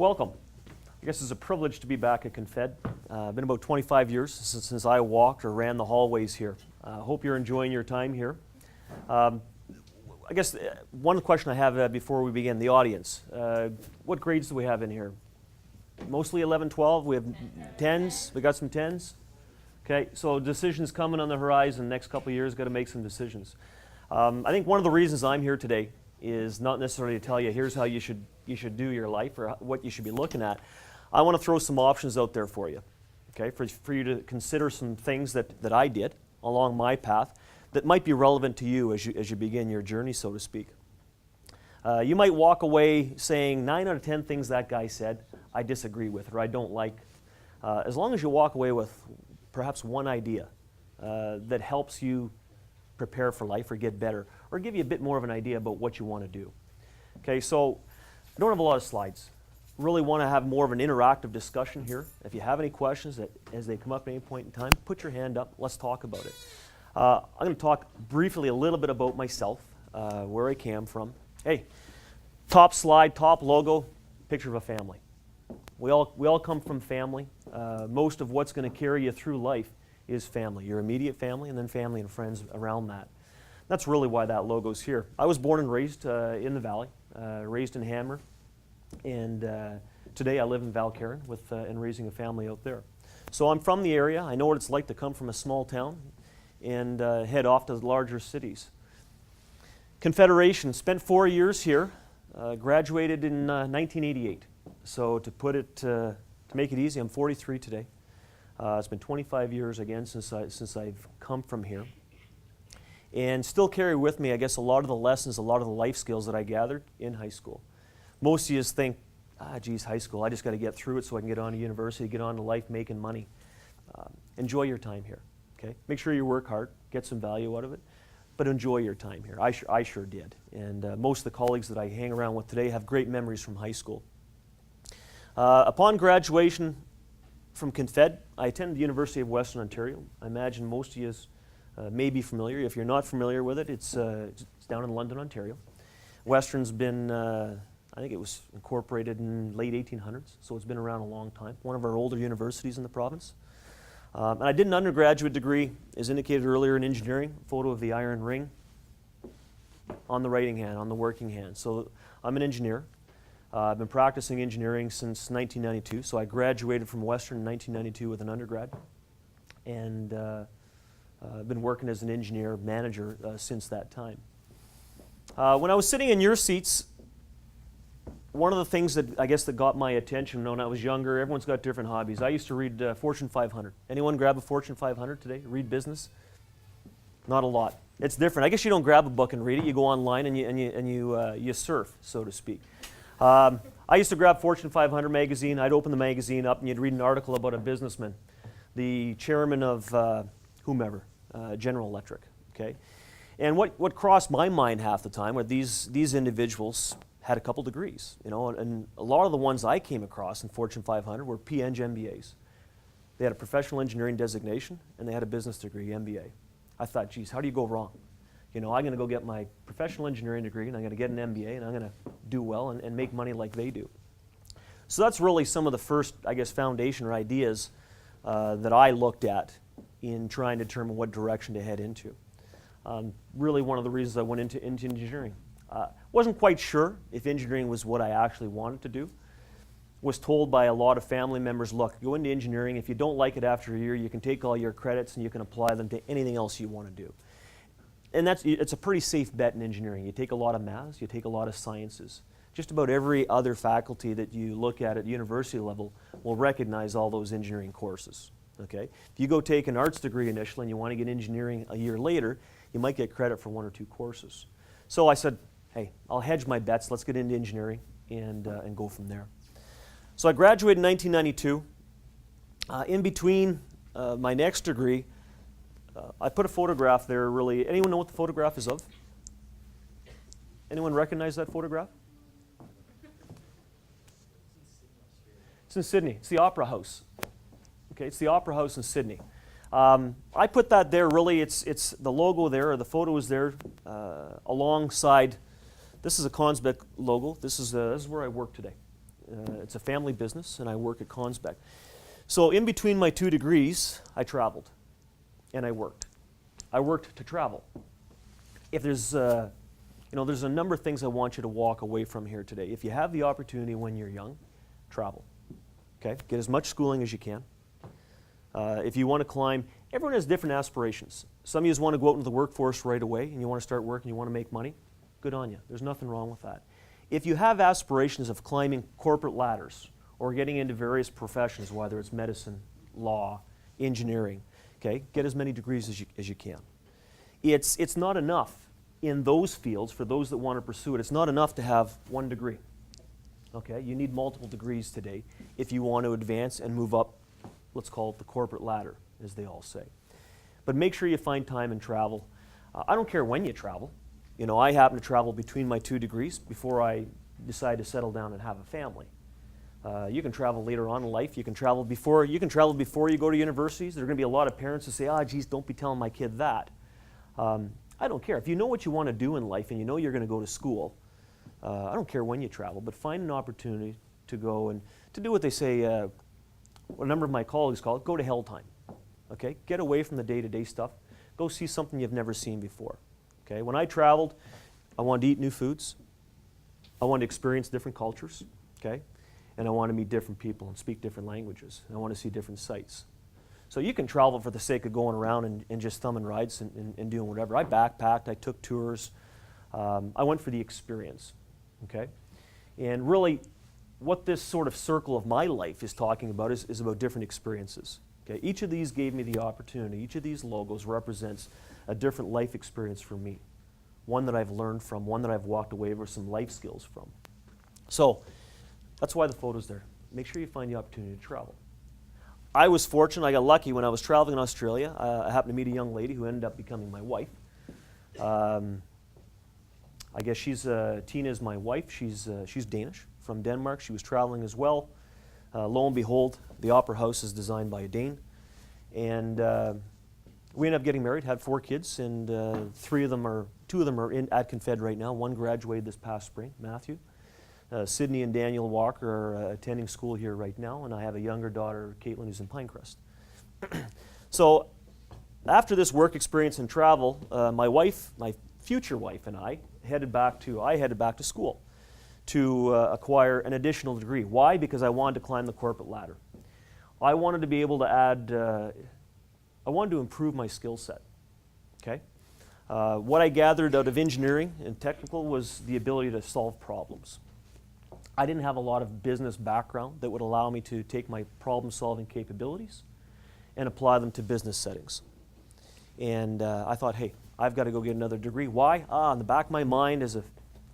Welcome. I guess it's a privilege to be back at Confed. Been about 25 years since I walked or ran the hallways here. Hope you're enjoying your time here. I guess one question I have before we begin, the audience. What grades do we have in here? Mostly 11, 12? We have 10s? We got some 10s? Okay, so decisions coming on the horizon next couple of years, got to make some decisions. I think one of the reasons I'm here today is not necessarily to tell you here's how you should do your life or what you should be looking at. I want to throw some options out there for you, okay, for you to consider some things that I did along my path that might be relevant to you as you begin your journey, so to speak. You might walk away saying 9 out of 10 things that guy said I disagree with or I don't like. As long as you walk away with perhaps one idea that helps you prepare for life or get better or give you a bit more of an idea about what you want to do. Okay, so I don't have a lot of slides. Really want to have more of an interactive discussion here. If you have any questions as they come up at any point in time, put your hand up. Let's talk about it. I'm going to talk briefly a little bit about myself, where I came from. Hey, top slide, top logo, picture of a family. We all come from family. Most of what's going to carry you through life is family, your immediate family, and then family and friends around that. That's really why that logo's here. I was born and raised in the Valley, raised in Hammer, and today I live in Valcarron and raising a family out there. So I'm from the area. I know what it's like to come from a small town and head off to larger cities. Confederation, spent 4 years here, graduated in 1988. So to make it easy, I'm 43 today. It's been 25 years again since I've come from here. And still carry with me, I guess, a lot of the lessons, a lot of the life skills that I gathered in high school. Most of you think, geez, high school, I just got to get through it so I can get on to university, get on to life making money. Enjoy your time here, okay? Make sure you work hard, get some value out of it, but enjoy your time here. I sure did. And most of the colleagues that I hang around with today have great memories from high school. Upon graduation from Confed, I attended the University of Western Ontario. I imagine most of you may be familiar. If you're not familiar with it, it's down in London, Ontario. Western's been, I think it was incorporated in late 1800s, so it's been around a long time. One of our older universities in the province. And I did an undergraduate degree, as indicated earlier, in engineering. Photo of the iron ring on the writing hand, on the working hand. So I'm an engineer. I've been practicing engineering since 1992, so I graduated from Western in 1992 with an undergrad, and I've been working as an engineer manager since that time. When I was sitting in your seats, one of the things that I guess that got my attention when I was younger, everyone's got different hobbies. I used to read Fortune 500. Anyone grab a Fortune 500 today? Read business? Not a lot. It's different. I guess you don't grab a book and read it. You go online and you surf, so to speak. I used to grab Fortune 500 magazine. I'd open the magazine up and you'd read an article about a businessman, the chairman of whomever, General Electric. Okay, and what crossed my mind half the time were these individuals had a couple degrees, you know, and a lot of the ones I came across in Fortune 500 were PEng MBAs. They had a professional engineering designation and they had a business degree, MBA. I thought, geez, how do you go wrong? You know, I'm going to go get my professional engineering degree and I'm going to get an MBA and I'm going to do well and make money like they do. So that's really some of the first, I guess, foundation or ideas that I looked at in trying to determine what direction to head into. Really one of the reasons I went into engineering. Wasn't quite sure if engineering was what I actually wanted to do. Was told by a lot of family members, look, go into engineering. If you don't like it after a year, you can take all your credits and you can apply them to anything else you want to do. And it's a pretty safe bet in engineering. You take a lot of maths, you take a lot of sciences. Just about every other faculty that you look at university level will recognize all those engineering courses. Okay? If you go take an arts degree initially and you want to get engineering a year later, you might get credit for 1 or 2 courses. So I said, hey, I'll hedge my bets. Let's get into engineering and go from there. So I graduated in 1992. In between my next degree, I put a photograph there, really. Anyone know what the photograph is of? Anyone recognize that photograph? It's in Sydney. It's the Opera House. Okay, it's the Opera House in Sydney. I put that there, really, it's the logo there, or the photo is there, alongside, this is a Confed logo. This is where I work today. It's a family business, and I work at Confed. So in between my 2 degrees, I traveled, and I worked. I worked to travel. If there's, there's a number of things I want you to walk away from here today. If you have the opportunity when you're young, travel. Okay? Get as much schooling as you can. If you want to climb, everyone has different aspirations. Some of you just want to go out into the workforce right away, and you want to start working, you want to make money. Good on you. There's nothing wrong with that. If you have aspirations of climbing corporate ladders or getting into various professions, whether it's medicine, law, engineering, okay, get as many degrees as you can. It's not enough in those fields, for those that want to pursue it, it's not enough to have 1 degree. Okay, you need multiple degrees today if you want to advance and move up, let's call it the corporate ladder, as they all say. But make sure you find time and travel. I don't care when you travel. You know, I happen to travel between my 2 degrees before I decide to settle down and have a family. You can travel later on in life. You can travel before you go to universities. There are going to be a lot of parents who say, geez, don't be telling my kid that. I don't care. If you know what you want to do in life and you know you're going to go to school, I don't care when you travel, but find an opportunity to go and to do what they say, what a number of my colleagues call it, go to hell time. Okay? Get away from the day-to-day stuff. Go see something you've never seen before. Okay? When I traveled, I wanted to eat new foods. I wanted to experience different cultures. Okay? And I want to meet different people and speak different languages. And I want to see different sights. So you can travel for the sake of going around and just thumbing rides and doing whatever. I backpacked, I took tours. I went for the experience. Okay? And really, what this sort of circle of my life is talking about is about different experiences. Okay? Each of these gave me the opportunity. Each of these logos represents a different life experience for me. One that I've learned from, one that I've walked away with some life skills from. So, that's why the photo's there. Make sure you find the opportunity to travel. I was fortunate, I got lucky when I was traveling in Australia. I happened to meet a young lady who ended up becoming my wife. I guess Tina is my wife. She's Danish, from Denmark. She was traveling as well. Lo and behold, the Opera House is designed by a Dane. And we ended up getting married, had 4 kids, and 2 of them are at Confed right now. One graduated this past spring, Matthew. Sydney and Daniel Walker are attending school here right now, and I have a younger daughter, Caitlin, who's in Pinecrest. So after this work experience and travel, my future wife and I headed back to school to acquire an additional degree. Why? Because I wanted to climb the corporate ladder. I wanted to be able to I wanted to improve my skill set. Okay? What I gathered out of engineering and technical was the ability to solve problems. I didn't have a lot of business background that would allow me to take my problem-solving capabilities and apply them to business settings. And I thought, hey, I've got to go get another degree. Why? In the back of my mind as a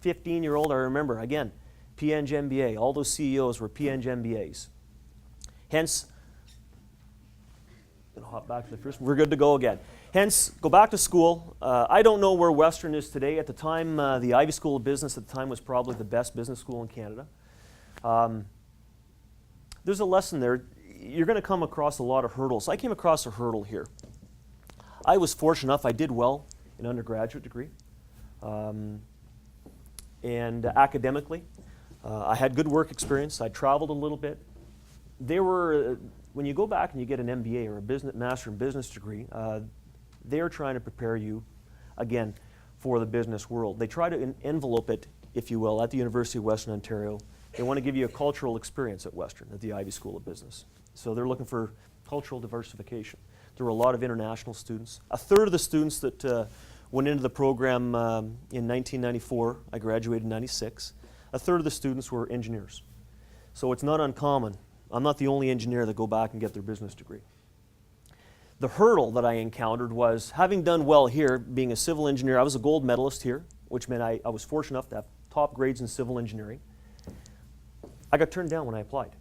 15-year-old, I remember, again, PNG MBA. All those CEOs were PNG MBAs. Hence, I'm going to hop back to the first. We're good to go again. Hence, go back to school. I don't know where Western is today. At the time, the Ivy School of Business at the time was probably the best business school in Canada. There's a lesson there. You're going to come across a lot of hurdles. I came across a hurdle here. I was fortunate enough, I did well in undergraduate degree. And academically, I had good work experience. I traveled a little bit. When you go back and you get an MBA or a Master in Business degree, they're trying to prepare you, again, for the business world. They try to envelope it, if you will, at the University of Western Ontario. They want to give you a cultural experience at Western, at the Ivy School of Business. So they're looking for cultural diversification. There were a lot of international students. A third of the students that went into the program in 1994, I graduated in 96, a third of the students were engineers. So it's not uncommon. I'm not the only engineer that go back and get their business degree. The hurdle that I encountered was, having done well here, being a civil engineer, I was a gold medalist here, which meant I was fortunate enough to have top grades in civil engineering. I got turned down when I applied.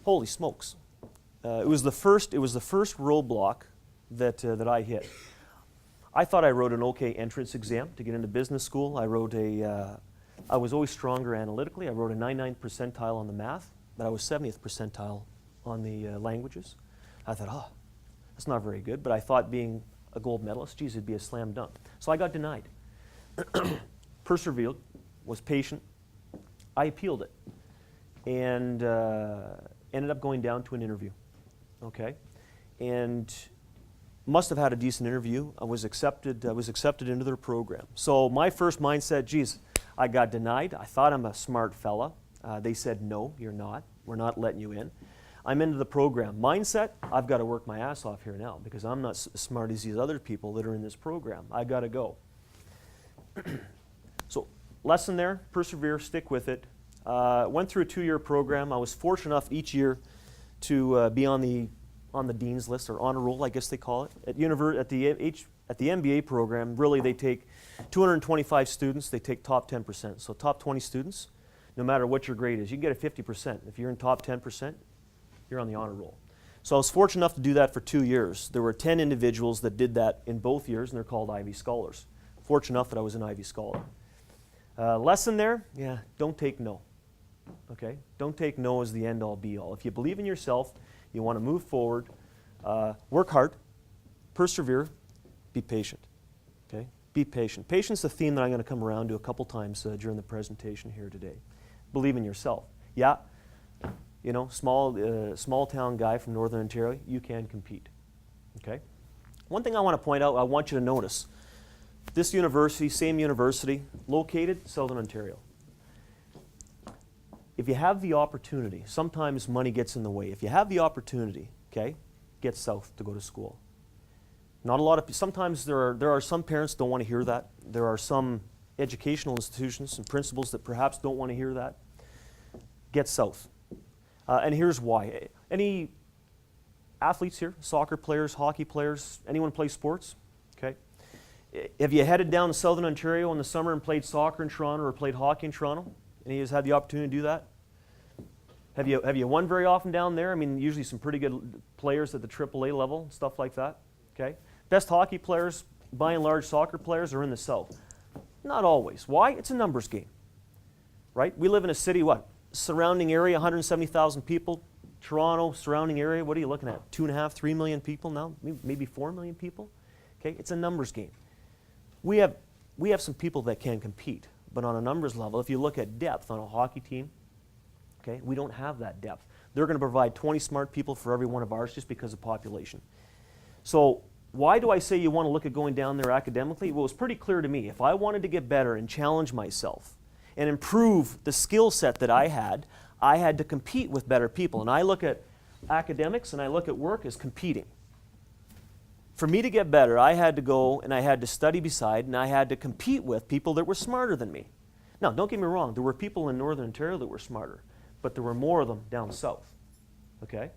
Holy smokes. It was the first roadblock that I hit. I thought I wrote an okay entrance exam to get into business school. I was always stronger analytically. I wrote a 99th percentile on the math, but I was 70th percentile on the languages. I thought, that's not very good, but I thought being a gold medalist, geez, it'd be a slam dunk. So I got denied. Persevered, was patient. I appealed it. and ended up going down to an interview, okay? And must have had a decent interview. I was accepted into their program. So my first mindset, geez, I got denied. I thought I'm a smart fella. They said, no, you're not. We're not letting you in. I'm into the program. Mindset, I've got to work my ass off here now because I'm not as smart as these other people that are in this program. I got to go. So lesson there, persevere, stick with it. Went through a 2-year program. I was fortunate enough each year to be on the dean's list, or honor roll, I guess they call it. At the MBA program, really they take 225 students, they take top 10%. So top 20 students, no matter what your grade is, you can get a 50%. If you're in top 10%, you're on the honor roll. So I was fortunate enough to do that for 2 years. There were 10 individuals that did that in both years, and they're called Ivy Scholars. Fortunate enough that I was an Ivy Scholar. Lesson there, yeah, don't take no. Okay? Don't take no as the end-all, be-all. If you believe in yourself, you want to move forward, work hard, persevere, be patient. Okay? Be patient. Patience is a theme that I'm going to come around to a couple times during the presentation here today. Believe in yourself. Yeah, you know, small town guy from Northern Ontario, you can compete. Okay? One thing I want to point out, I want you to notice, this university, same university, located Southern Ontario. If you have the opportunity, sometimes money gets in the way. If you have the opportunity, okay, get south to go to school. Not a lot of, sometimes there are some parents don't want to hear that. There are some educational institutions and principals that perhaps don't want to hear that. Get south. And here's why. Any athletes here, soccer players, hockey players, anyone play sports? Okay. Have you headed down to Southern Ontario in the summer and played soccer in Toronto or played hockey in Toronto? Any of you had the opportunity to do that? Have you won very often down there? I mean, usually some pretty good players at the AAA level, stuff like that. Okay. Best hockey players, by and large, soccer players are in the South. Not always. Why? It's a numbers game, right? We live in a city, what? Surrounding area, 170,000 people. Toronto, surrounding area, what are you looking at? 2.5, 3 million people now? Maybe 4 million people? Okay, it's a numbers game. We have some people that can compete, but on a numbers level, if you look at depth on a hockey team, okay, we don't have that depth. They're going to provide 20 smart people for every one of ours just because of population. So why do I say you want to look at going down there academically? Well, it was pretty clear to me. If I wanted to get better and challenge myself and improve the skill set that I had to compete with better people. And I look at academics and I look at work as competing. For me to get better, I had to go and I had to study beside and I had to compete with people that were smarter than me. Now, don't get me wrong. There were people in Northern Ontario that were smarter, but there were more of them down south. Okay?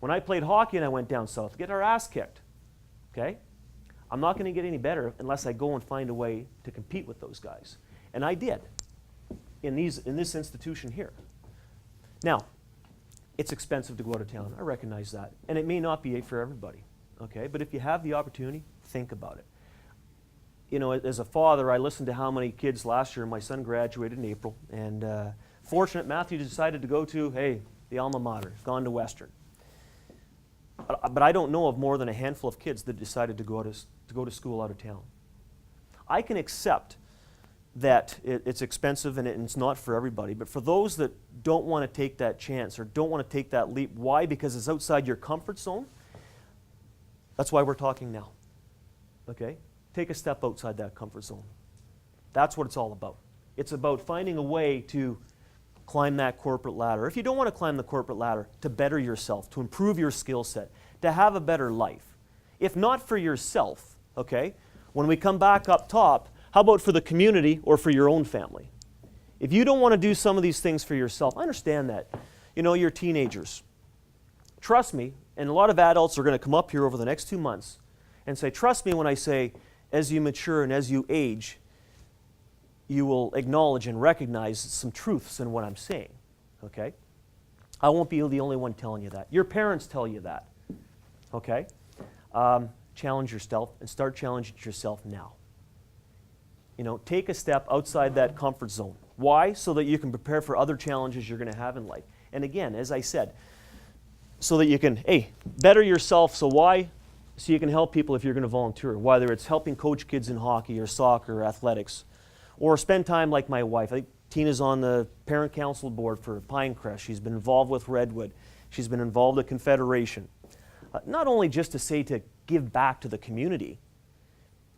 When I played hockey and I went down south, get our ass kicked. Okay? I'm not going to get any better unless I go and find a way to compete with those guys. And I did in this institution here. Now, it's expensive to go out of town. I recognize that. And it may not be for everybody. Okay? But if you have the opportunity, think about it. You know, as a father, I listened to how many kids last year, my son graduated in April, and fortunate Matthew decided to go to, hey, the alma mater, gone to Western. But I don't know of more than a handful of kids that decided to go to school out of town. I can accept that it's expensive and it's not for everybody, but for those that don't want to take that chance or don't want to take that leap, why? Because it's outside your comfort zone. That's why we're talking now. Okay? Take a step outside that comfort zone. That's what it's all about. It's about finding a way to climb that corporate ladder. If you don't want to climb the corporate ladder, to better yourself, to improve your skill set, to have a better life. If not for yourself, okay, when we come back up top, how about for the community or for your own family? If you don't want to do some of these things for yourself, I understand that. You know, you're teenagers. Trust me, and a lot of adults are going to come up here over the next 2 months and say, trust me when I say, as you mature and as you age, you will acknowledge and recognize some truths in what I'm saying, okay? I won't be the only one telling you that. Your parents tell you that, okay? Challenge yourself and start challenging yourself now. You know, take a step outside that comfort zone. Why? So that you can prepare for other challenges you're going to have in life. And again, as I said, so that you can, hey, better yourself. So why? So you can help people if you're going to volunteer, whether it's helping coach kids in hockey or soccer or athletics, or spend time like my wife. I think Tina's on the parent council board for Pinecrest. She's been involved with Redwood. She's been involved with Confederation. Not only just to say to give back to the community.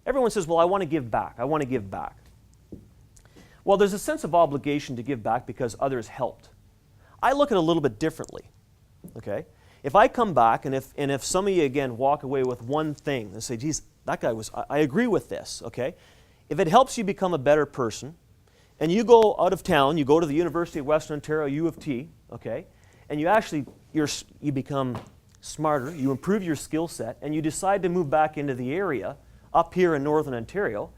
Everyone says, well, I want to give back. I want to give back. Well, there's a sense of obligation to give back because others helped. I look at it a little bit differently, okay? If I come back and if some of you, again, walk away with one thing and say, geez, that guy was, I agree with this, okay? If it helps you become a better person, and you go out of town, you go to the University of Western Ontario, U of T, okay, and you become smarter, you improve your skill set, and you decide to move back into the area up here in Northern Ontario.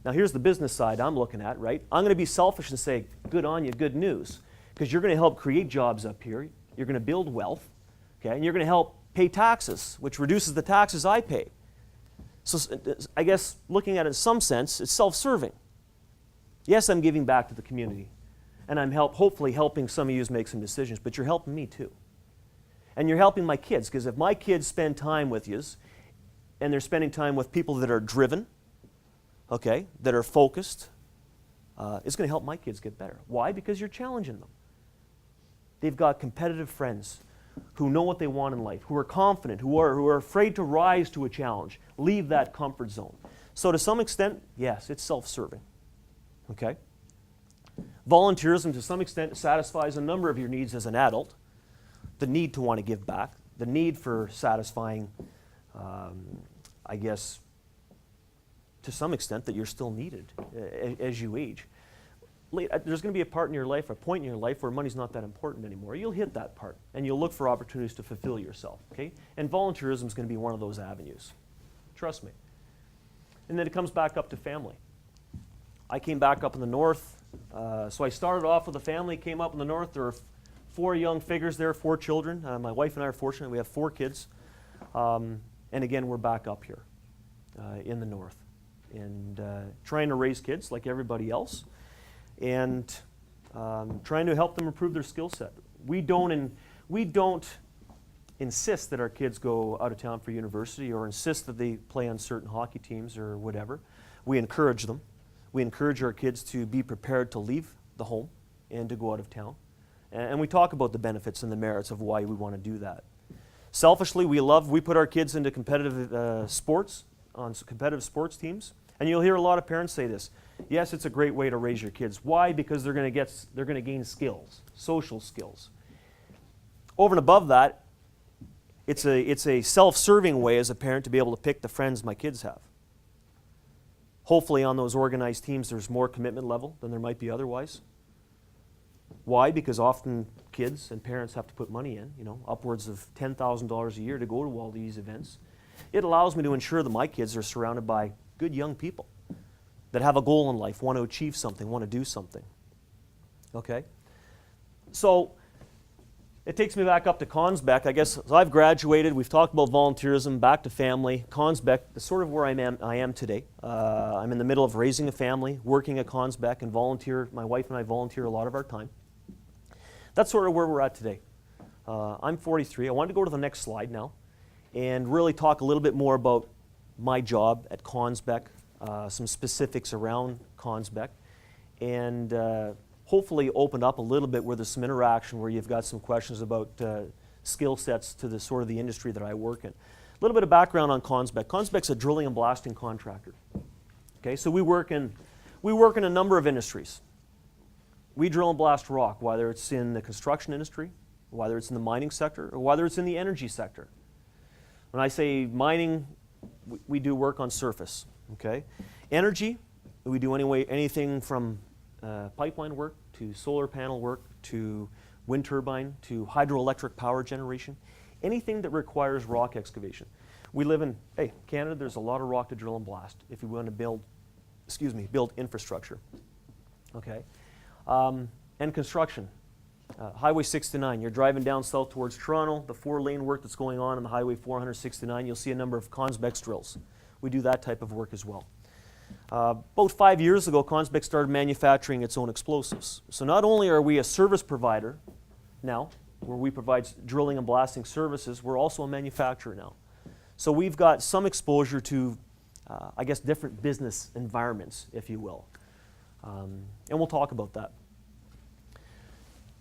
Now here's the business side I'm looking at, right? I'm going to be selfish and say, good on you, good news, because you're going to help create jobs up here, you're going to build wealth, okay, and you're going to help pay taxes, which reduces the taxes I pay. So I guess looking at it in some sense, it's self-serving. Yes, I'm giving back to the community, and I'm hopefully helping some of you make some decisions, but you're helping me too. And you're helping my kids, because if my kids spend time with you, and they're spending time with people that are driven, okay, that are focused, it's going to help my kids get better. Why? Because you're challenging them. They've got competitive friends who know what they want in life, who are confident, who are afraid to rise to a challenge, leave that comfort zone. So to some extent, yes, it's self-serving. Okay? Volunteerism to some extent satisfies a number of your needs as an adult. The need to want to give back, the need for satisfying, I guess, to some extent that you're still needed as you age. There's going to be a point in your life where money's not that important anymore. You'll hit that part, and you'll look for opportunities to fulfill yourself, okay? And volunteerism is going to be one of those avenues. Trust me. And then it comes back up to family. I came back up in the north, so I started off with a family, came up in the north. There were 4 young figures there, 4 children. My wife and I are fortunate. We have 4 kids. And again, we're back up here in the north and trying to raise kids like everybody else and trying to help them improve their skill set. We don't insist that our kids go out of town for university or insist that they play on certain hockey teams or whatever. We encourage them. We encourage our kids to be prepared to leave the home and to go out of town. And we talk about the benefits and the merits of why we want to do that. Selfishly, we put our kids into competitive sports, on competitive sports teams. And you'll hear a lot of parents say this. Yes, it's a great way to raise your kids. Why? Because they're going to gain skills, social skills. Over and above that, it's a self-serving way as a parent to be able to pick the friends my kids have. Hopefully on those organized teams there's more commitment level than there might be otherwise. Why? Because often kids and parents have to put money in, upwards of $10,000 a year to go to all these events. It allows me to ensure that my kids are surrounded by good young people that have a goal in life, want to achieve something, want to do something. Okay? So it takes me back up to Confed. I guess so I've graduated. We've talked about volunteerism, back to family. Confed is sort of where I am today. I'm in the middle of raising a family, working at Confed, and volunteer. My wife and I volunteer a lot of our time. That's sort of where we're at today. I'm 43. I wanted to go to the next slide now and really talk a little bit more about my job at Confed, some specifics around Confed, and hopefully open up a little bit where there's some interaction where you've got some questions about skill sets to the sort of the industry that I work in. A little bit of background on Confed. Confed's a drilling and blasting contractor. Okay, so we work in a number of industries. We drill and blast rock, whether it's in the construction industry, whether it's in the mining sector, or whether it's in the energy sector. When I say mining, we do work on surface. Okay, energy, we do anything from pipeline work to solar panel work to wind turbine to hydroelectric power generation, anything that requires rock excavation. We live in Canada. There's a lot of rock to drill and blast if we want to build infrastructure. Okay, and construction. Highway 69. You're driving down south towards Toronto. The 4-lane work that's going on the Highway 469. You'll see a number of Confed drills. We do that type of work as well. About 5 years ago, Confed started manufacturing its own explosives. So not only are we a service provider now, where we provide drilling and blasting services, we're also a manufacturer now. So we've got some exposure to, I guess, different business environments, if you will. And we'll talk about that.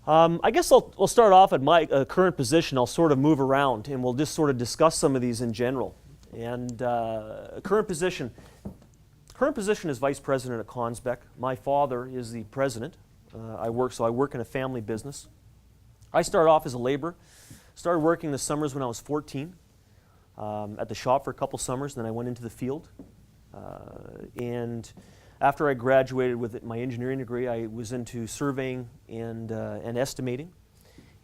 I guess we'll start off at my current position. I'll sort of move around and we'll just sort of discuss some of these in general. And current position is vice president at Confed. My father is the president. I work in a family business. I started off as a laborer. Started working the summers when I was 14 at the shop for a couple summers. Then I went into the field. And after I graduated with my engineering degree, I was into surveying and estimating.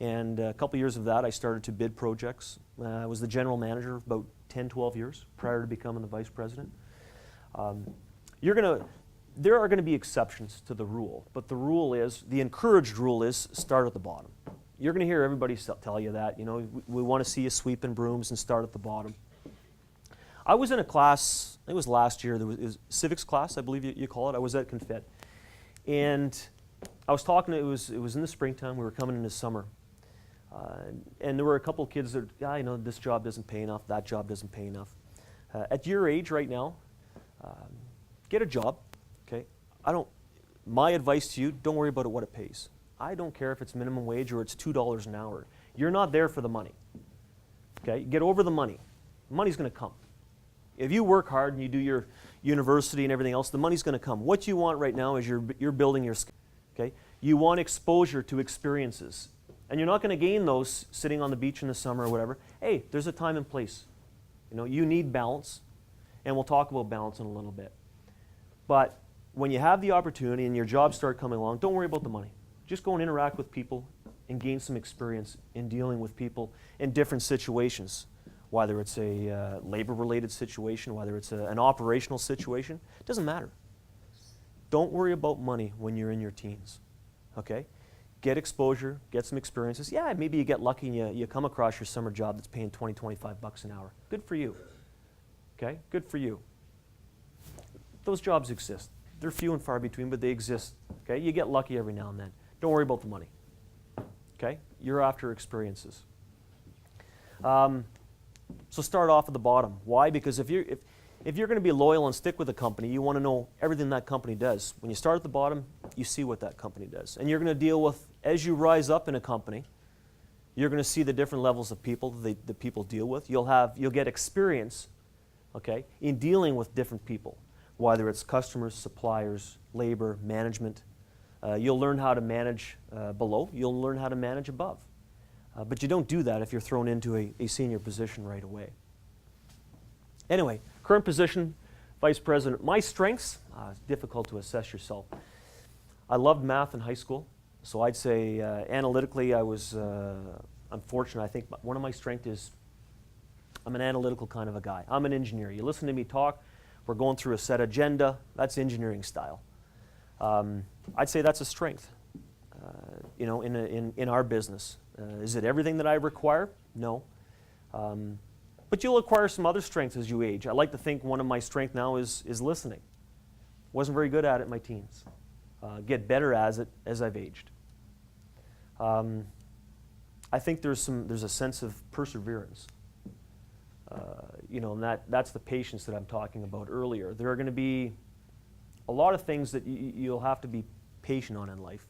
And a couple years of that, I started to bid projects. I was the general manager for about 10, 12 years prior to becoming the vice president. There are going to be exceptions to the rule, but the encouraged rule is start at the bottom. You're going to hear everybody tell you that. You know, we want to see you sweeping brooms and start at the bottom. I was in a class, I think it was last year, it was civics class, I believe you call it. I was at Confed. And I was talking, it was in the springtime, we were coming into summer. And there were a couple of kids that, you know, this job doesn't pay enough, that job doesn't pay enough. At your age right now, get a job, okay? My advice to you, don't worry about what it pays. I don't care if it's minimum wage or it's $2 an hour. You're not there for the money, okay? Get over the money. The money's going to come. If you work hard and you do your university and everything else, the money's going to come. What you want right now is you're building your skills, okay? You want exposure to experiences. And you're not going to gain those sitting on the beach in the summer or whatever. Hey, there's a time and place. You know, you need balance, and we'll talk about balance in a little bit. But when you have the opportunity and your jobs start coming along, don't worry about the money. Just go and interact with people and gain some experience in dealing with people in different situations. Whether it's a labor-related situation, whether it's an operational situation, it doesn't matter. Don't worry about money when you're in your teens, okay? Get exposure, get some experiences. Yeah, maybe you get lucky and you come across your summer job that's paying 20, 25 bucks an hour. Good for you, okay? Good for you. Those jobs exist. They're few and far between, but they exist, okay? You get lucky every now and then. Don't worry about the money, okay? You're after experiences. So start off at the bottom. Why? Because if you're going to be loyal and stick with a company, you want to know everything that company does. When you start at the bottom, you see what that company does. And you're going to deal with, as you rise up in a company, you're going to see the different levels of people that people deal with. You'll get experience, okay, in dealing with different people, whether it's customers, suppliers, labor, management. You'll learn how to manage below. You'll learn how to manage above. But you don't do that if you're thrown into a senior position right away. Anyway, current position, vice president. My strengths, it's difficult to assess yourself. I loved math in high school, so I'd say analytically I was unfortunate. I think one of my strengths is I'm an analytical kind of a guy. I'm an engineer. You listen to me talk, we're going through a set agenda. That's engineering style. I'd say that's a strength, you know, in our business. Is it everything that I require? No. But you'll acquire some other strengths as you age. I like to think one of my strengths now is listening. Wasn't very good at it in my teens. Get better as I've aged. I think there's a sense of perseverance. You know, and that's the patience that I'm talking about earlier. There are going to be a lot of things that you'll have to be patient on in life.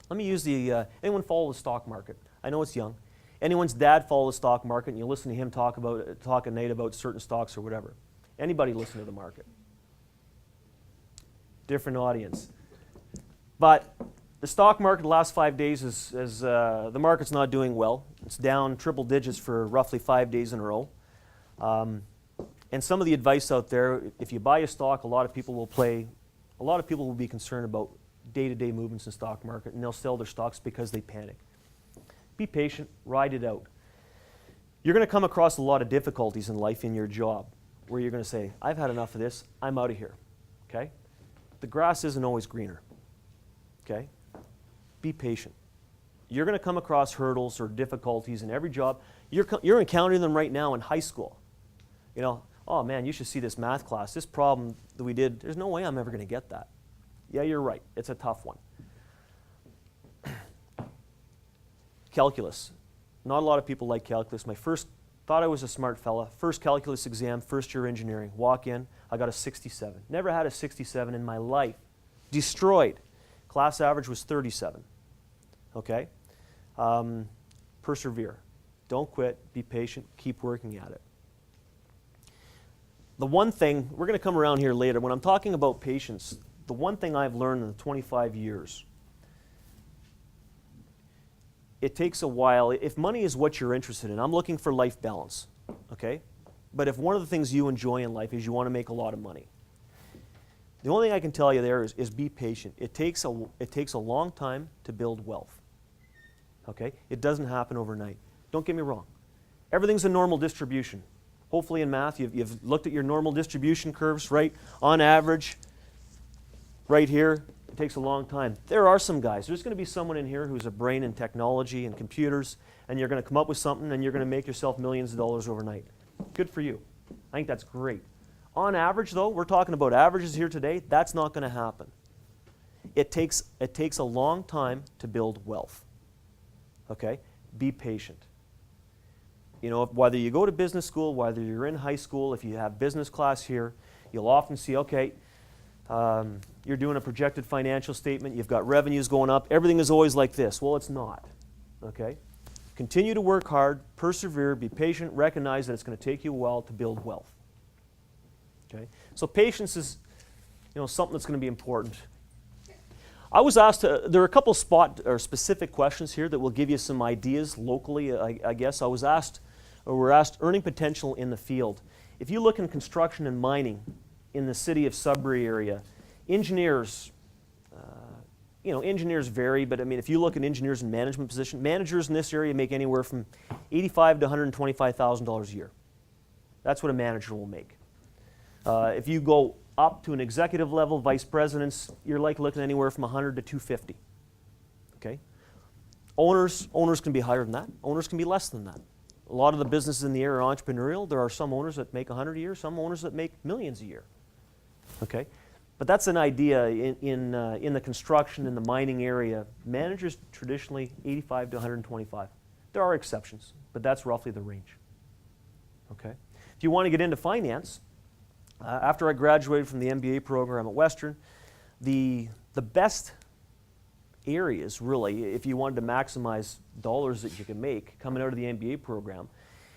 Let me use anyone follow the stock market? I know it's young. Anyone's dad follow the stock market and you listen to him talk at night about certain stocks or whatever. Anybody listen to the market? Different audience. But the stock market the last 5 days the market's not doing well. It's down triple digits for roughly 5 days in a row. And some of the advice out there, if you buy a stock, a lot of people will be concerned about day-to-day movements in the stock market, and they'll sell their stocks because they panic. Be patient, ride it out. You're going to come across a lot of difficulties in life in your job where you're going to say, I've had enough of this, I'm out of here, okay? The grass isn't always greener, okay? Be patient. You're going to come across hurdles or difficulties in every job. You're encountering them right now in high school. You know, oh man, you should see this math class. This problem that we did, there's no way I'm ever going to get that. Yeah, you're right. It's a tough one. Calculus. Not a lot of people like calculus. Thought I was a smart fella. First calculus exam, first year engineering. Walk in, I got a 67. Never had a 67 in my life. Destroyed. Class average was 37. okay? Persevere. Don't quit. Be patient. Keep working at it. The one thing, we're going to come around here later, when I'm talking about patience, the one thing I've learned in the 25 years, it takes a while. If money is what you're interested in, I'm looking for life balance, okay? But if one of the things you enjoy in life is you want to make a lot of money, the only thing I can tell you there is be patient. It takes a long time to build wealth, okay? It doesn't happen overnight. Don't get me wrong. Everything's a normal distribution. Hopefully in math you've looked at your normal distribution curves, right? On average, right here, it takes a long time. There are some guys. There's going to be someone in here who's a brain in technology and computers, and you're going to come up with something and you're going to make yourself millions of dollars overnight. Good for you. I think that's great. On average, though, we're talking about averages here today, that's not going to happen. It takes a long time to build wealth. Okay? Be patient. You know, whether you go to business school, whether you're in high school, if you have business class here, you'll often see, okay, you're doing a projected financial statement, you've got revenues going up, everything is always like this. Well, it's not. Okay? Continue to work hard, persevere, be patient, recognize that it's going to take you a while to build wealth. Okay? So patience is, you know, something that's going to be important. I was asked, there are a couple specific questions here that will give you some ideas locally, I guess. We're asked earning potential in the field. If you look in construction and mining in the city of Sudbury area, engineers, engineers vary, but I mean, if you look at engineers in management position, managers in this area make anywhere from $85,000 to $125,000 a year. That's what a manager will make. If you go up to an executive level, vice presidents, you're like looking anywhere from $100,000 to $250,000. Okay? Owners can be higher than that. Owners can be less than that. A lot of the businesses in the area are entrepreneurial. There are some owners that make $100,000 a year, some owners that make millions a year. Okay? But that's an idea in the construction and the mining area. Managers traditionally $85,000 to $125,000. There are exceptions, but that's roughly the range. Okay? If you want to get into finance, after I graduated from the MBA program at Western, the best areas, really, if you wanted to maximize dollars that you could make coming out of the MBA program,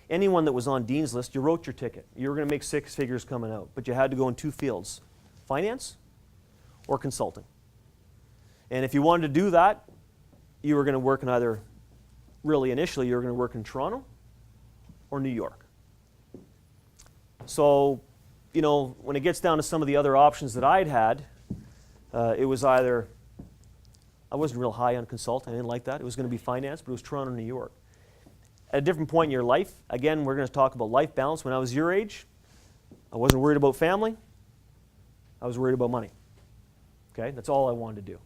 anyone that was on Dean's list, you wrote your ticket. You were going to make 6 figures coming out, but you had to go in 2 fields, finance or consulting. And if you wanted to do that, you were going to work in either, really initially, you were going to work in Toronto or New York. So, you know, when it gets down to some of the other options that I'd had, it was either, I wasn't real high on consulting, I didn't like that. It was going to be finance, but it was Toronto, New York. At a different point in your life, again, we're going to talk about life balance. When I was your age, I wasn't worried about family, I was worried about money. Okay, that's all I wanted to do.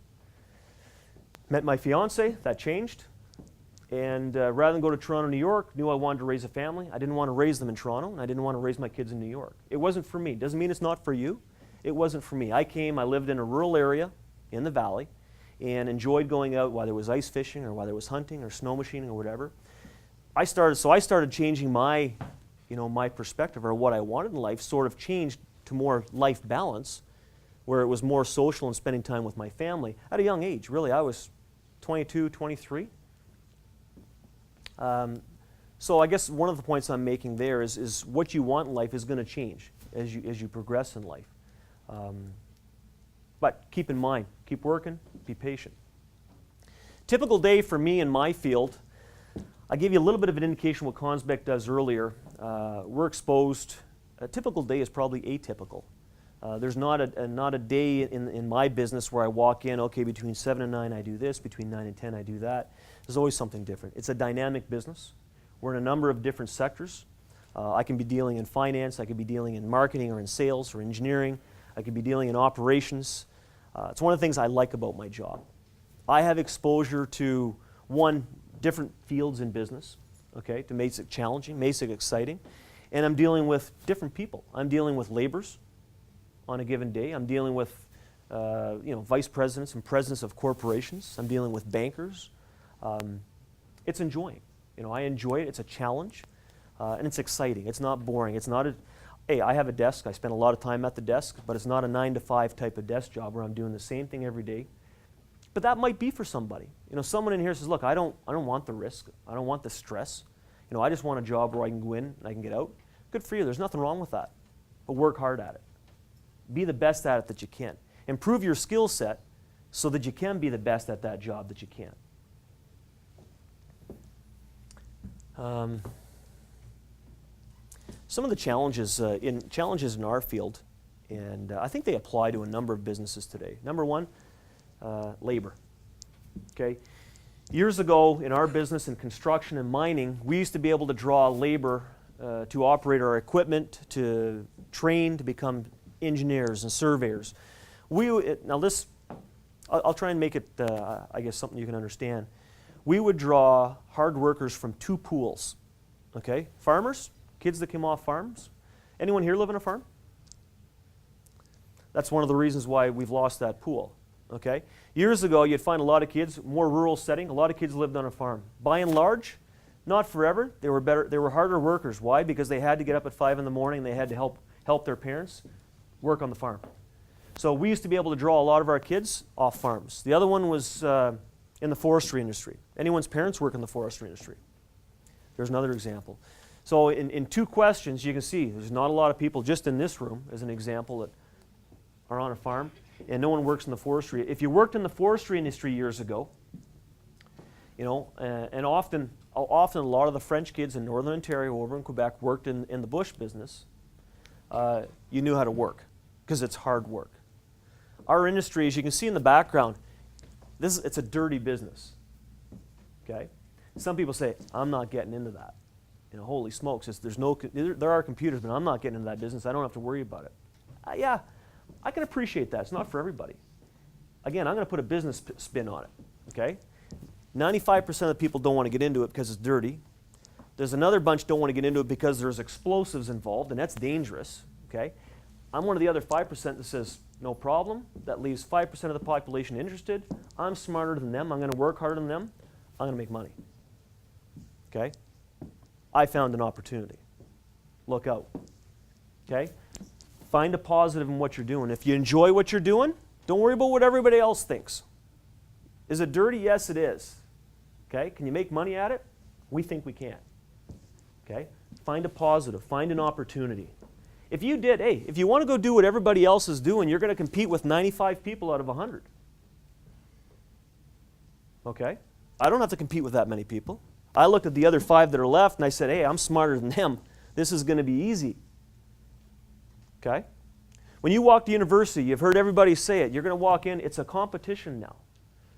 Met my fiance, that changed. And rather than go to Toronto, New York, knew I wanted to raise a family. I didn't want to raise them in Toronto, and I didn't want to raise my kids in New York. It wasn't for me. Doesn't mean it's not for you. It wasn't for me. I lived in a rural area in the valley, and enjoyed going out, whether it was ice fishing or whether it was hunting or snow machining or whatever. I started changing my perspective, or what I wanted in life sort of changed to more life balance, where it was more social and spending time with my family at a young age. Really, I was 22, 23. So I guess one of the points I'm making there is what you want in life is going to change as you progress in life. But keep in mind, keep working, be patient. Typical day for me in my field, I gave you a little bit of an indication what Confed does earlier. We're exposed, a typical day is probably atypical. There's not a day in my business where I walk in, okay, between 7 and 9 I do this, between 9 and 10 I do that. There's always something different. It's a dynamic business. We're in a number of different sectors. I can be dealing in finance, I could be dealing in marketing or in sales or engineering, I could be dealing in operations. It's one of the things I like about my job. I have exposure to, different fields in business, okay, to make it challenging, makes it exciting, and I'm dealing with different people. I'm dealing with laborers on a given day. I'm dealing with vice presidents and presidents of corporations. I'm dealing with bankers. It's enjoying. I enjoy it. It's a challenge, and it's exciting. It's not boring. It's not hey, I have a desk. I spend a lot of time at the desk, but it's not a 9 to 5 type of desk job where I'm doing the same thing every day. But that might be for somebody. You know, someone in here says, look, I don't want the risk. I don't want the stress. You know, I just want a job where I can go in and I can get out. Good for you. There's nothing wrong with that. But work hard at it. Be the best at it that you can. Improve your skill set so that you can be the best at that job that you can. Some of the challenges in our field, and I think they apply to a number of businesses today. Number one, labor. Okay, years ago in our business in construction and mining, we used to be able to draw labor to operate our equipment, to train, to become engineers and surveyors. I'll try and make it, I guess, something you can understand. We would draw hard workers from two pools. Okay, farmers, kids that came off farms. Anyone here live in a farm? That's one of the reasons why we've lost that pool. Okay, years ago you'd find a lot of kids, more rural setting, a lot of kids lived on a farm. By and large, not forever. They were better. They were harder workers. Why? Because they had to get up at 5 in the morning. They had to help their parents work on the farm. So we used to be able to draw a lot of our kids off farms. The other one was in the forestry industry. Anyone's parents work in the forestry industry. There's another example. So in two questions, you can see there's not a lot of people just in this room, as an example, that are on a farm, and no one works in the forestry. If you worked in the forestry industry years ago, you know, and often a lot of the French kids in Northern Ontario over in Quebec worked in the bush business, you knew how to work, because it's hard work. Our industry, as you can see in the background, it's a dirty business. Okay? Some people say, I'm not getting into that. You know, holy smokes, there are computers, but I'm not getting into that business. I don't have to worry about it. Yeah, I can appreciate that. It's not for everybody. Again, I'm going to put a business spin on it. Okay? 95% of the people don't want to get into it because it's dirty. There's another bunch don't want to get into it because there's explosives involved, and that's dangerous. Okay? I'm one of the other 5% that says, no problem. That leaves 5% of the population interested. I'm smarter than them. I'm going to work harder than them. I'm going to make money. Okay? I found an opportunity. Look out. Okay? Find a positive in what you're doing. If you enjoy what you're doing, don't worry about what everybody else thinks. Is it dirty? Yes, it is. Okay? Can you make money at it? We think we can. Okay? Find a positive. Find an opportunity. If you want to go do what everybody else is doing, you're going to compete with 95 people out of 100. Okay? I don't have to compete with that many people. I looked at the other 5 that are left and I said, hey, I'm smarter than them. This is going to be easy. Okay? When you walk to university, you've heard everybody say it. You're going to walk in, it's a competition now.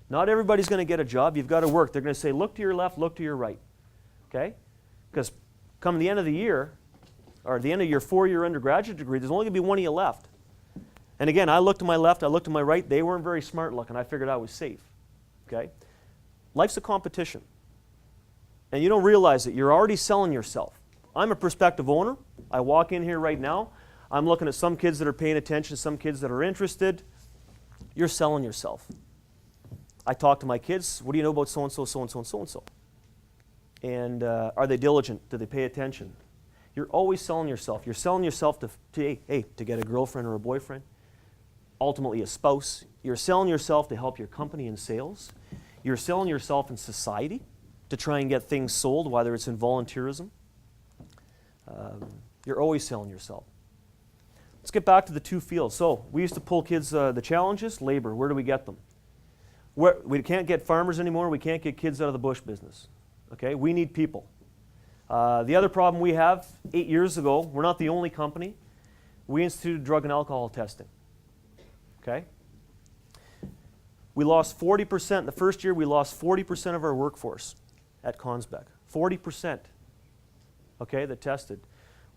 Not everybody's going to get a job. You've got to work. They're going to say, look to your left, look to your right. Okay? Because come the end of the year, or the end of your 4-year undergraduate degree, there's only going to be one of you left. And again, I looked to my left, I looked to my right. They weren't very smart looking. I figured I was safe. Okay? Life's a competition. And you don't realize it. You're already selling yourself. I'm a prospective owner. I walk in here right now. I'm looking at some kids that are paying attention, some kids that are interested. You're selling yourself. I talk to my kids. What do you know about so-and-so, so-and-so, and so-and-so? And are they diligent? Do they pay attention? You're always selling yourself. You're selling yourself to get a girlfriend or a boyfriend, ultimately a spouse. You're selling yourself to help your company in sales. You're selling yourself in society to try and get things sold, whether it's in volunteerism. You're always selling yourself. Let's get back to the two fields. So we used to pull kids, the challenges, labor. Where do we get them? We can't get farmers anymore. We can't get kids out of the bush business. Okay, we need people. The other problem we have, 8 years ago, we're not the only company, we instituted drug and alcohol testing. Okay? We lost 40%. The first year we lost 40% of our workforce at Confed. 40%. Okay, that tested.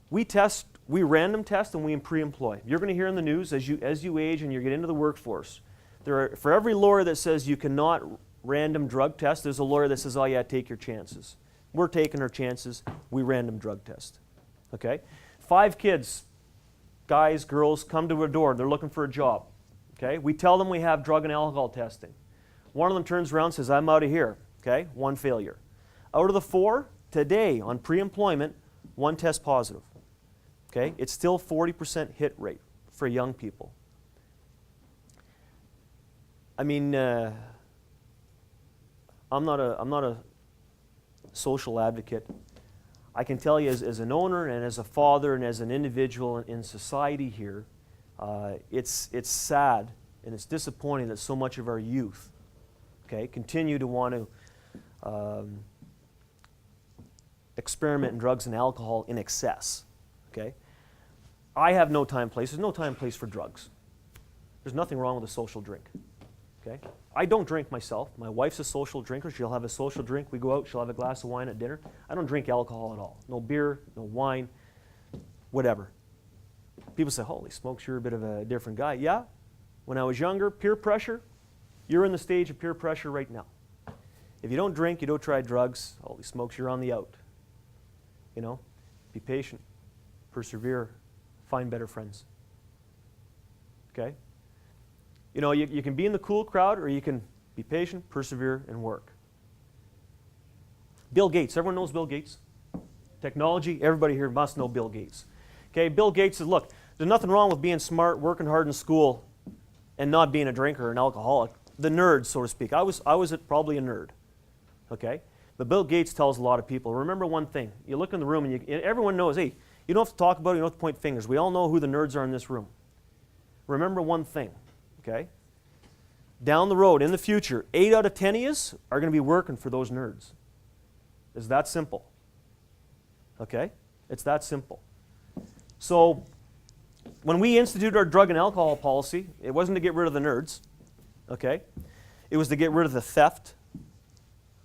We random test and we pre-employ. You're going to hear in the news as you age and you get into the workforce, for every lawyer that says you cannot random drug test, there's a lawyer that says, oh yeah, take your chances. We're taking our chances. We random drug test. Okay? 5 kids, guys, girls, come to a door. They're looking for a job. Okay? We tell them we have drug and alcohol testing. One of them turns around and says, I'm out of here. Okay? 1 failure. Out of the 4, today on pre-employment, 1 test positive. Okay? It's still 40% hit rate for young people. I mean, I'm not a social advocate. I can tell you as an owner and as a father and as an individual in society here, it's sad and it's disappointing that so much of our youth, okay, continue to want to experiment in drugs and alcohol in excess, okay? I have no time and place. There's no time and place for drugs. There's nothing wrong with a social drink, okay? I don't drink myself. My wife's a social drinker. She'll have a social drink. We go out, she'll have a glass of wine at dinner. I don't drink alcohol at all. No beer, no wine, whatever. People say, holy smokes, you're a bit of a different guy. Yeah, when I was younger, peer pressure, you're in the stage of peer pressure right now. If you don't drink, you don't try drugs, holy smokes, you're on the out. You know, be patient, persevere, find better friends. Okay? You know, you can be in the cool crowd or you can be patient, persevere, and work. Bill Gates, everyone knows Bill Gates? Technology, everybody here must know Bill Gates. Okay, Bill Gates says, look, there's nothing wrong with being smart, working hard in school, and not being a drinker or an alcoholic. The nerd, so to speak. I was probably a nerd. Okay? But Bill Gates tells a lot of people, remember one thing. You look in the room and everyone knows, hey, you don't have to talk about it, you don't have to point fingers. We all know who the nerds are in this room. Remember one thing. Okay? Down the road, in the future, 8 out of 10 of us are going to be working for those nerds. It's that simple. Okay? It's that simple. So, when we instituted our drug and alcohol policy, it wasn't to get rid of the nerds. Okay? It was to get rid of the theft.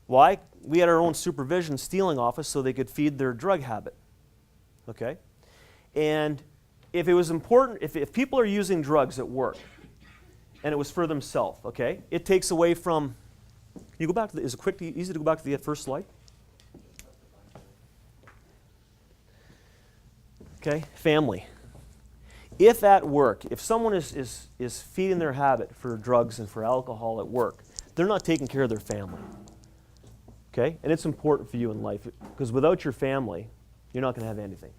Why? We had our own supervision stealing office so they could feed their drug habit. Okay? And if it was important, if people are using drugs at work, and it was for themselves, okay? It takes away from, can you go back to is it easy to go back to the first slide? Okay, family. If at work, if someone is feeding their habit for drugs and for alcohol at work, they're not taking care of their family. Okay? And it's important for you in life because without your family, you're not going to have anything.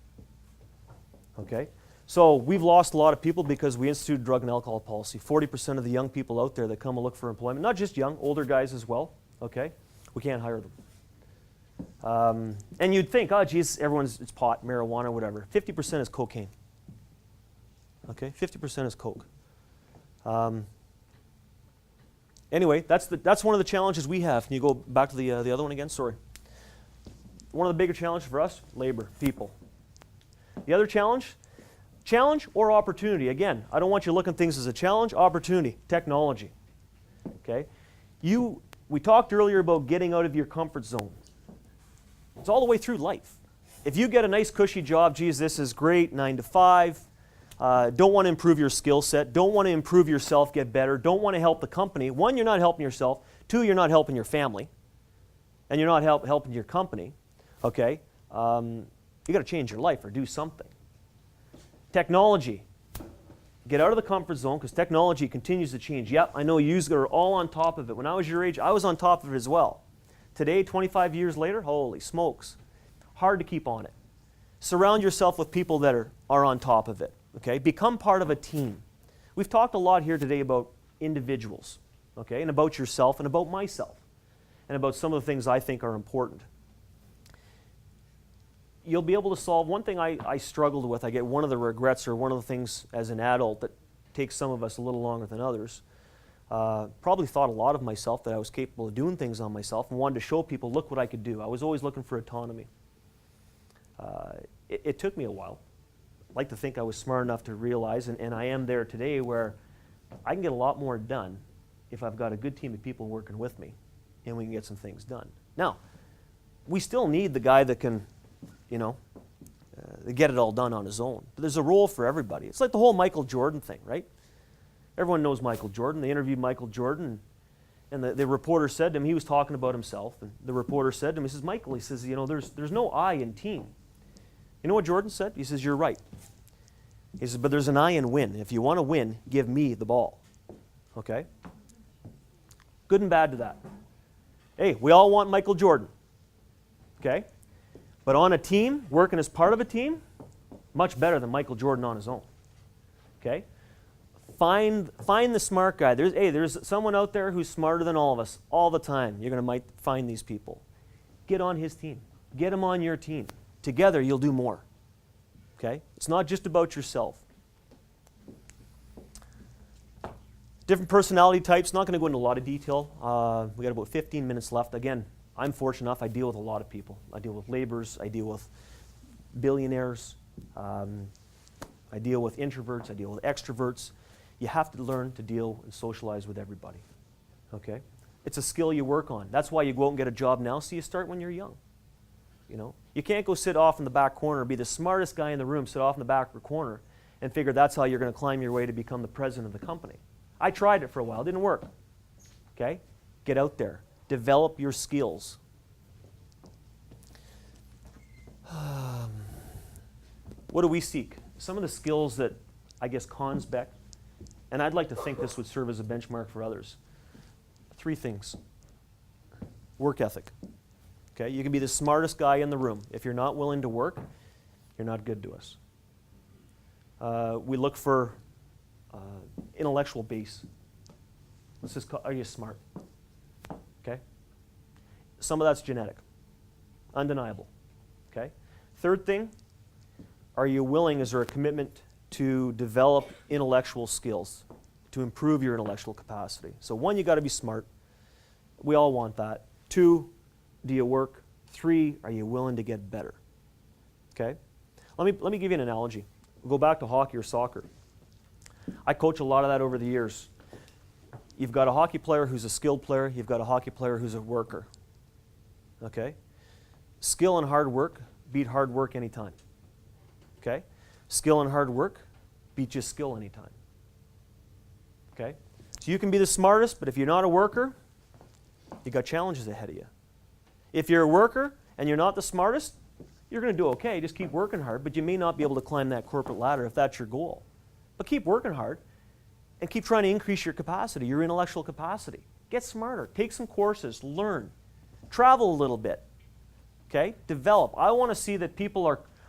Okay? So we've lost a lot of people because we instituted drug and alcohol policy. 40% of the young people out there that come and look for employment, not just young, older guys as well, okay? We can't hire them. And you'd think, oh, geez, it's pot, marijuana, whatever. 50% is cocaine. Okay, 50% is coke. Anyway, that's one of the challenges we have. Can you go back to the other one again? Sorry. One of the bigger challenges for us, labor, people. The other challenge or opportunity. Again, I don't want you looking at things as a challenge, opportunity, technology. Okay? We talked earlier about getting out of your comfort zone. It's all the way through life. If you get a nice cushy job, geez, this is great, 9 to 5, don't want to improve your skill set, don't want to improve yourself, get better, don't want to help the company. 1, you're not helping yourself. 2, you're not helping your family. And you're not helping your company. Okay? You got to change your life or do something. Technology. Get out of the comfort zone because technology continues to change. Yep, I know you are all on top of it. When I was your age, I was on top of it as well. Today, 25 years later, holy smokes. Hard to keep on it. Surround yourself with people that are on top of it. Okay? Become part of a team. We've talked a lot here today about individuals, okay, and about yourself and about myself and about some of the things I think are important. You'll be able to solve one thing I struggled with. I get one of the regrets or one of the things as an adult that takes some of us a little longer than others. Probably thought a lot of myself, that I was capable of doing things on myself and wanted to show people, look what I could do. I was always looking for autonomy. It took me a while. I'd like to think I was smart enough to realize, and I am there today, where I can get a lot more done if I've got a good team of people working with me and we can get some things done. Now, we still need the guy that can get it all done on his own. But there's a role for everybody. It's like the whole Michael Jordan thing, right? Everyone knows Michael Jordan. They interviewed Michael Jordan, and the reporter said to him, he was talking about himself, and the reporter said to him, he says, Michael, he says, there's no I in team. You know what Jordan said? He says, you're right. He says, but there's an I in win. If you want to win, give me the ball. Okay? Good and bad to that. Hey, we all want Michael Jordan. Okay? But on a team, working as part of a team, much better than Michael Jordan on his own. Okay? Find the smart guy. There's someone out there who's smarter than all of us all the time. You're going to might find these people. Get on his team. Get him on your team. Together, you'll do more. Okay? It's not just about yourself. Different personality types. Not going to go into a lot of detail. We got about 15 minutes left. Again, I'm fortunate enough. I deal with a lot of people. I deal with laborers. I deal with billionaires. I deal with introverts. I deal with extroverts. You have to learn to deal and socialize with everybody. Okay? It's a skill you work on. That's why you go out and get a job now, so you start when you're young. You know? You can't go sit off in the back corner, be the smartest guy in the room, sit off in the back corner, and figure that's how you're going to climb your way to become the president of the company. I tried it for a while. It didn't work. Okay? Get out there. Develop your skills. What do we seek? Some of the skills that, I guess, Confed, and I'd like to think this would serve as a benchmark for others. 3 things. Work ethic. Okay? You can be the smartest guy in the room. If you're not willing to work, you're not good to us. We look for intellectual base. Let's just call, are you smart? Okay? Some of that's genetic. Undeniable. Okay? Third thing, are you willing, is there a commitment to develop intellectual skills, to improve your intellectual capacity? So 1, you got to be smart. We all want that. 2, do you work? 3, are you willing to get better? Okay? Let me give you an analogy. We'll go back to hockey or soccer. I coach a lot of that over the years. You've got a hockey player who's a skilled player. You've got a hockey player who's a worker. Okay? Skill and hard work beat hard work anytime. Okay? Skill and hard work beat just skill anytime. Okay? So you can be the smartest, but if you're not a worker, you got challenges ahead of you. If you're a worker and you're not the smartest, you're going to do okay. Just keep working hard, but you may not be able to climb that corporate ladder if that's your goal. But keep working hard and keep trying to increase your capacity, your intellectual capacity. Get smarter. Take some courses. Learn. Travel a little bit. Okay? Develop. I want to see that people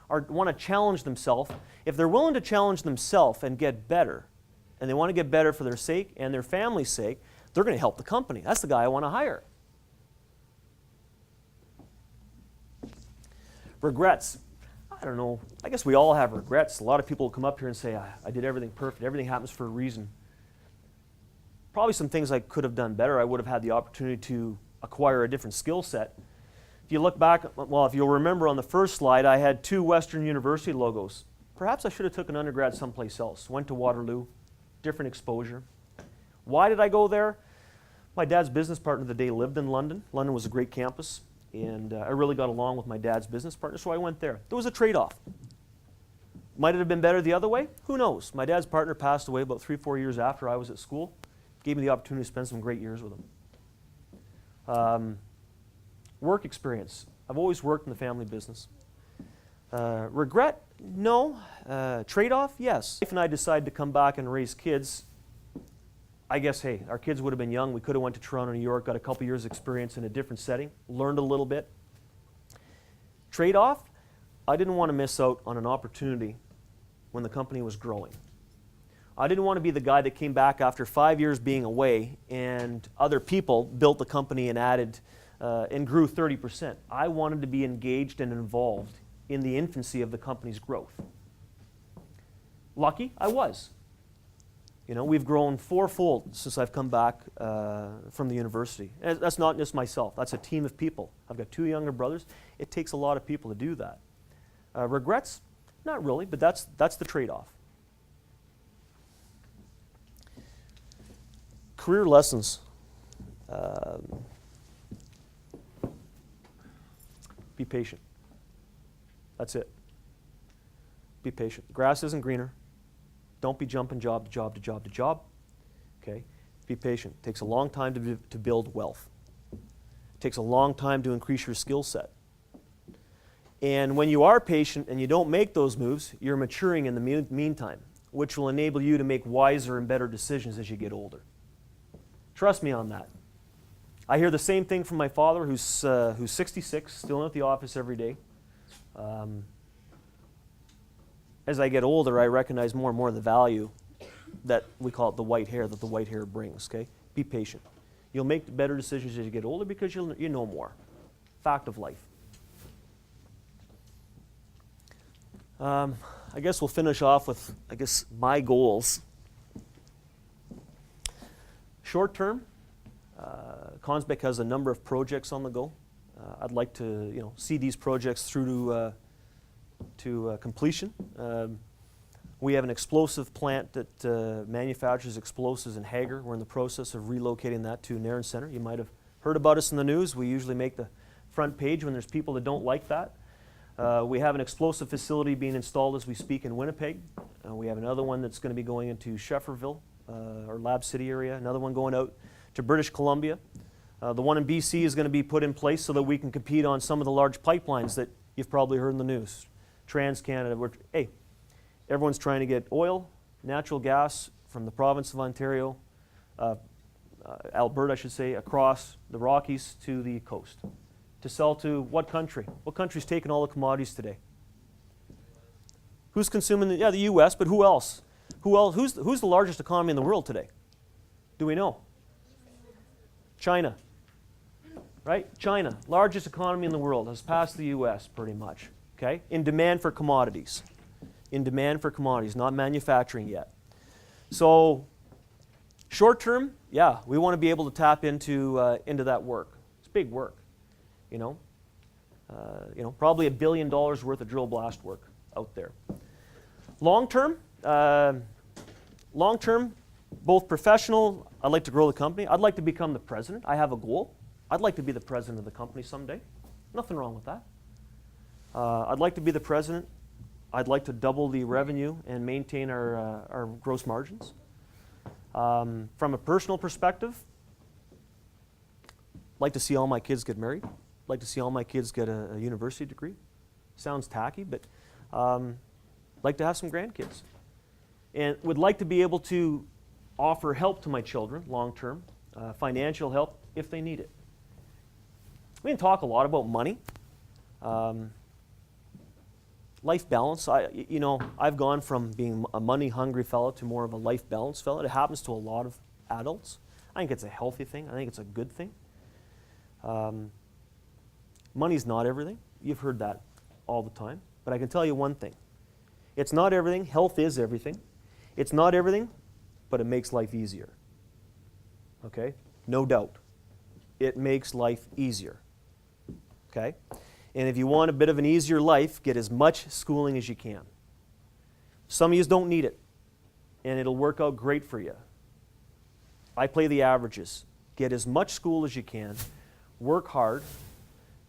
want to challenge themselves. If they're willing to challenge themselves and get better, and they want to get better for their sake and their family's sake, they're going to help the company. That's the guy I want to hire. Regrets. I don't know. I guess we all have regrets. A lot of people will come up here and say, I did everything perfect. Everything happens for a reason. Probably some things I could have done better. I would have had the opportunity to acquire a different skill set. If you look back, well, if you'll remember on the first slide, I had 2 Western University logos. Perhaps I should have took an undergrad someplace else. Went to Waterloo. Different exposure. Why did I go there? My dad's business partner of the day lived in London. London was a great campus. And I really got along with my dad's business partner, so I went there. There was a trade-off. Might it have been better the other way? Who knows? My dad's partner passed away about 3-4 years after I was at school. Gave me the opportunity to spend some great years with him. Work experience. I've always worked in the family business. Regret? No. Trade-off? Yes. Wife and I decided to come back and raise kids. I guess, hey, our kids would have been young. We could have went to Toronto, New York, got a couple years experience in a different setting, learned a little bit. Trade-off? I didn't want to miss out on an opportunity when the company was growing. I didn't want to be the guy that came back after 5 years being away and other people built the company and added and grew 30%. I wanted to be engaged and involved in the infancy of the company's growth. Lucky, I was. You know, we've grown 4-fold since I've come back from the university. And that's not just myself. That's a team of people. I've got 2 younger brothers. It takes a lot of people to do that. Regrets? Not really, but that's the trade-off. Career lessons. Be patient. That's it. Be patient. The grass isn't greener. Don't be jumping job to job to job to job. Okay? Be patient. It takes a long time to build wealth. It takes a long time to increase your skill set. And when you are patient and you don't make those moves, you're maturing in the meantime, which will enable you to make wiser and better decisions as you get older. Trust me on that. I hear the same thing from my father, who's 66, still in at the office every day. As I get older, I recognize more and more the value that we call it the white hair that the white hair brings, okay? Be patient. You'll make better decisions as you get older because you know more. Fact of life. I guess we'll finish off with, my goals. Short term, Confed has a number of projects on the go. I'd like to, see these projects through to completion. We have an explosive plant that manufactures explosives in Hager. We're in the process of relocating that to Nairn Centre. You might have heard about us in the news. We usually make the front page when there's people that don't like that. We have an explosive facility being installed as we speak in Winnipeg. We have another one that's going to be going into Shefferville, or Lab City area. Another one going out to British Columbia. The one in BC is going to be put in place so that we can compete on some of the large pipelines that you've probably heard in the news. Trans-Canada. Hey, everyone's trying to get oil, natural gas from the province of Ontario, Alberta, I should say, across the Rockies to the coast. To sell to what country? What country's taking all the commodities today? Who's consuming the U.S., but who else? Who's the largest economy in the world today? Do we know? China. Right? China, largest economy in the world, has passed the U.S. pretty much. Okay? In demand for commodities. In demand for commodities, not manufacturing yet. So, short term, we want to be able to tap into that work. It's big work. Probably $1 billion worth of drill blast work out there. Long term, both professional, I'd like to grow the company. I'd like to become the president. I have a goal. I'd like to be the president of the company someday. Nothing wrong with that. I'd like to be the president. I'd like to double the revenue and maintain our gross margins. From a personal perspective, I'd like to see all my kids get married. I'd like to see all my kids get a university degree. Sounds tacky, but I'd like to have some grandkids. And would like to be able to offer help to my children long term, financial help if they need it. We can talk a lot about money. Life balance. I've gone from being a money-hungry fellow to more of a life balance fellow. It happens to a lot of adults. I think it's a healthy thing. I think it's a good thing. Money's not everything. You've heard that all the time. But I can tell you one thing. It's not everything. Health is everything. It's not everything, but it makes life easier. Okay? No doubt. It makes life easier. Okay? And if you want a bit of an easier life, get as much schooling as you can. Some of you don't need it, and it'll work out great for you. I play the averages. Get as much school as you can, work hard,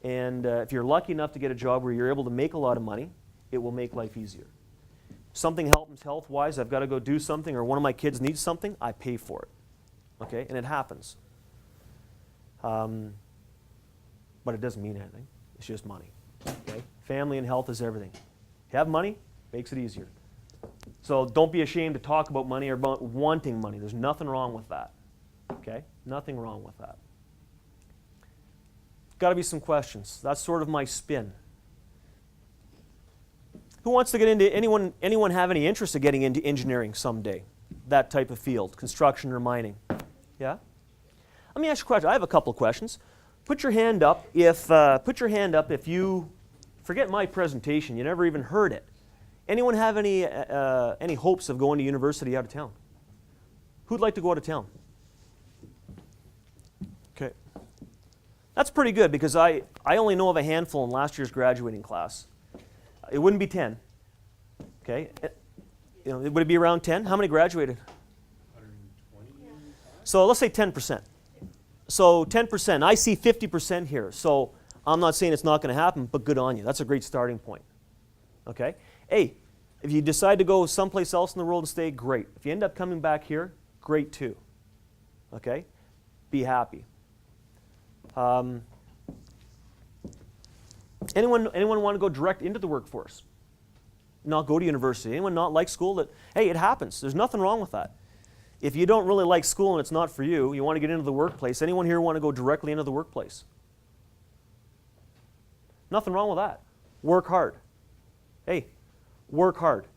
and if you're lucky enough to get a job where you're able to make a lot of money, it will make life easier. Something happens health-wise, I've got to go do something, or one of my kids needs something, I pay for it. Okay? And it happens. But it doesn't mean anything. It's just money. Okay? Family and health is everything. If you have money, makes it easier. So don't be ashamed to talk about money or about wanting money. There's nothing wrong with that. Okay? Nothing wrong with that. Got to be some questions. That's sort of my spin. Who wants to get into, anyone have any interest in getting into engineering someday? That type of field, construction or mining? Yeah? Let me ask you a question. I have a couple of questions. Put your hand up if you, forget my presentation, you never even heard it. Anyone have any hopes of going to university out of town? Who'd like to go out of town? Okay. That's pretty good because I only know of a handful in last year's graduating class. It wouldn't be 10. Okay? Would it be around 10? How many graduated? 120. So let's say 10%. So 10%. I see 50% here. So I'm not saying it's not going to happen, but good on you. That's a great starting point. Okay? Hey, if you decide to go someplace else in the world and stay, great. If you end up coming back here, great too. Okay? Be happy. Anyone want to go direct into the workforce? Not go to university? Anyone not like school? Hey, it happens. There's nothing wrong with that. If you don't really like school and it's not for you, you want to get into the workplace, anyone here want to go directly into the workplace? Nothing wrong with that. Work hard. Hey, work hard.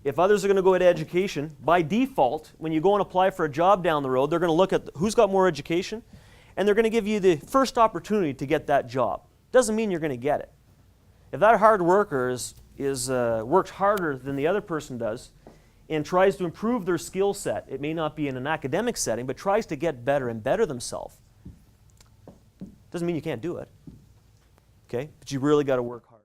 if others are going to go into education, by default, when you go and apply for a job down the road, they're going to look at who's got more education, and they're going to give you the first opportunity to get that job. Doesn't mean you're going to get it. If that hard worker works harder than the other person does and tries to improve their skill set, it may not be in an academic setting, but tries to get better and better themselves, doesn't mean you can't do it. Okay? But you really got to work hard.